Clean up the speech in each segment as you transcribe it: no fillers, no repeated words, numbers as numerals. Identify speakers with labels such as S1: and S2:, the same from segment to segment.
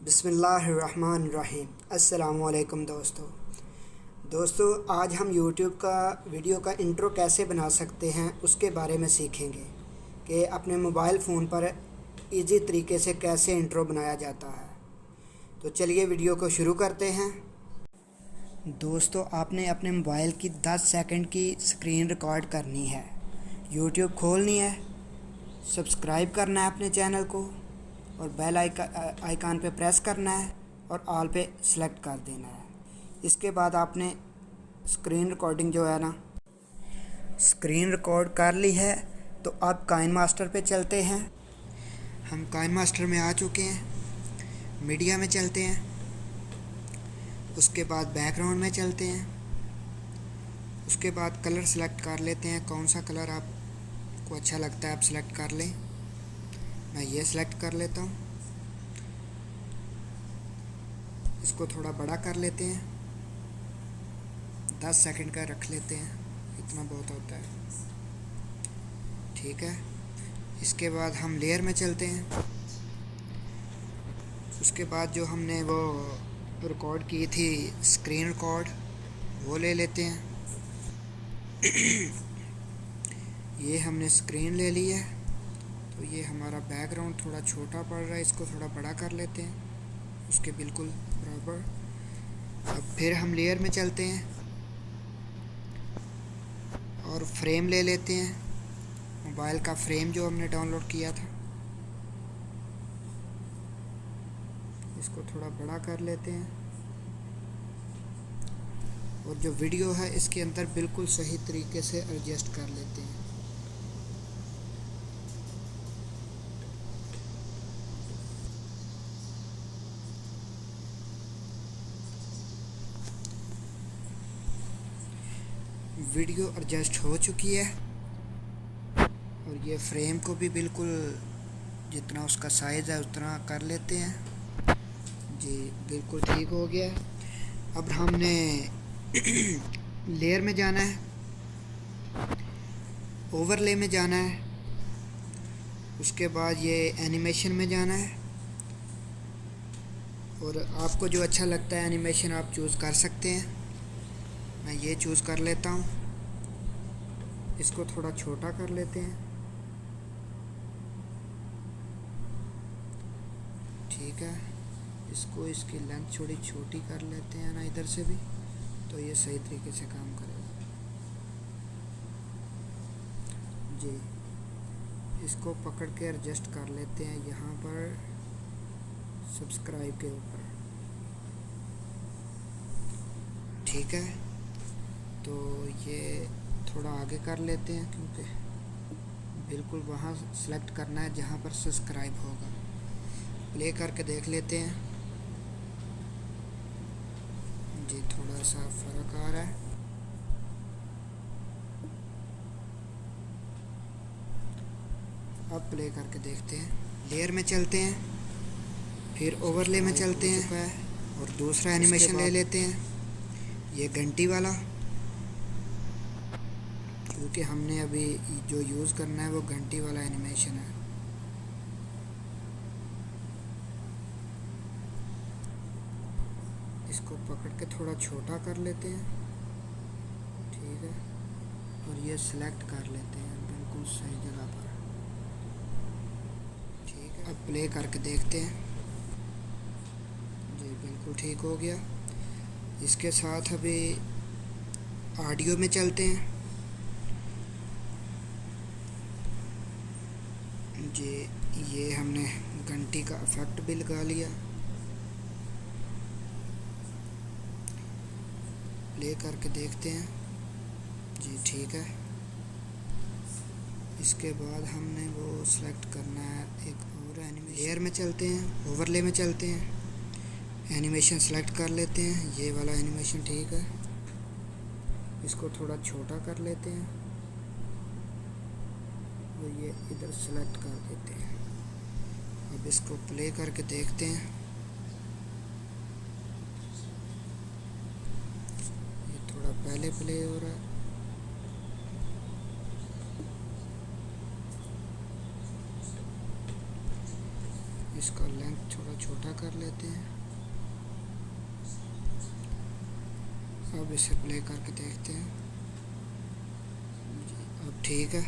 S1: बिस्मिल्लाहिर्रहमानिर्रहीम। अस्सलामुअलैकुम दोस्तों, आज हम YouTube का वीडियो का इंट्रो कैसे बना सकते हैं उसके बारे में सीखेंगे कि अपने मोबाइल फ़ोन पर इजी तरीके से कैसे इंट्रो बनाया जाता है। तो चलिए वीडियो को शुरू करते हैं। दोस्तों, आपने अपने मोबाइल की 10 सेकंड की स्क्रीन रिकॉर्ड करनी है, YouTube खोलनी है, सब्सक्राइब करना है अपने चैनल को और बेल आइकन पे प्रेस करना है और ऑल पे सेलेक्ट कर देना है। इसके बाद आपने स्क्रीन रिकॉर्डिंग जो है ना, स्क्रीन रिकॉर्ड कर ली है। तो अब काइन मास्टर पे चलते हैं। हम काइन मास्टर में आ चुके हैं। मीडिया में चलते हैं, उसके बाद बैकग्राउंड में चलते हैं, उसके बाद कलर सेलेक्ट कर लेते हैं। कौन सा कलर आपको अच्छा लगता है आप सेलेक्ट कर लें। मैं ये सेलेक्ट कर लेता हूँ। इसको थोड़ा बड़ा कर लेते हैं, 10 सेकंड का रख लेते हैं, इतना बहुत होता है। ठीक है, इसके बाद हम लेयर में चलते हैं। उसके बाद जो हमने वो रिकॉर्ड की थी स्क्रीन रिकॉर्ड, वो ले लेते हैं। ये हमने स्क्रीन ले ली है। तो ये हमारा बैकग्राउंड थोड़ा छोटा पड़ रहा है, इसको थोड़ा बड़ा कर लेते हैं, उसके बिल्कुल बराबर। अब फिर हम लेयर में चलते हैं और फ्रेम ले लेते हैं, मोबाइल का फ्रेम जो हमने डाउनलोड किया था। इसको थोड़ा बड़ा कर लेते हैं और जो वीडियो है इसके अंदर बिल्कुल सही तरीके से एडजस्ट कर लेते हैं। वीडियो एडजस्ट हो चुकी है और ये फ्रेम को भी बिल्कुल जितना उसका साइज़ है उतना कर लेते हैं। जी बिल्कुल ठीक हो गया। अब हमने लेयर में जाना है, ओवरले में जाना है, उसके बाद ये एनिमेशन में जाना है। और आपको जो अच्छा लगता है एनिमेशन आप चूज़ कर सकते हैं। मैं ये चूज़ कर लेता हूँ। इसको थोड़ा छोटा कर लेते हैं। ठीक है, इसको इसकी लेंथ थोड़ी छोटी कर लेते हैं ना इधर से भी, तो ये सही तरीके से काम करेगा। जी इसको पकड़ के एडजस्ट कर लेते हैं यहाँ पर सब्सक्राइब के ऊपर। ठीक है, तो ये थोड़ा आगे कर लेते हैं क्योंकि बिल्कुल वहाँ सेलेक्ट करना है जहाँ पर सब्सक्राइब होगा। प्ले करके देख लेते हैं। जी थोड़ा सा फ़र्क आ रहा है। अब प्ले करके देखते हैं। लेयर में चलते हैं, फिर ओवरले में चलते हैं और दूसरा एनिमेशन ले लेते हैं, ये घंटी वाला, क्योंकि हमने अभी जो यूज़ करना है वो घंटी वाला एनिमेशन है। इसको पकड़ के थोड़ा छोटा कर लेते हैं। ठीक है, और ये सिलेक्ट कर लेते हैं बिल्कुल सही जगह पर। ठीक है, अब प्ले करके देखते हैं। जी बिल्कुल ठीक हो गया। इसके साथ अभी ऑडियो में चलते हैं। जी ये हमने घंटी का इफेक्ट भी लगा लिया। प्ले करके देखते हैं। जी ठीक है, इसके बाद हमने वो सेलेक्ट करना है एक और एनिमेशन। लेयर में चलते हैं, ओवरले में चलते हैं, एनिमेशन सेलेक्ट कर लेते हैं, ये वाला एनिमेशन। ठीक है, इसको थोड़ा छोटा कर लेते हैं और ये इधर सेलेक्ट कर देते हैं। अब इसको प्ले करके देखते हैं। ये थोड़ा पहले प्ले हो रहा है। इसका लेंथ थोड़ा छोटा छोटा कर लेते हैं। अब इसे प्ले करके देखते हैं। अब ठीक है,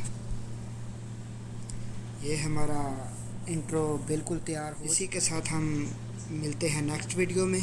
S1: ये हमारा इंट्रो बिल्कुल तैयार हो। इसी के साथ हम मिलते हैं नेक्स्ट वीडियो में।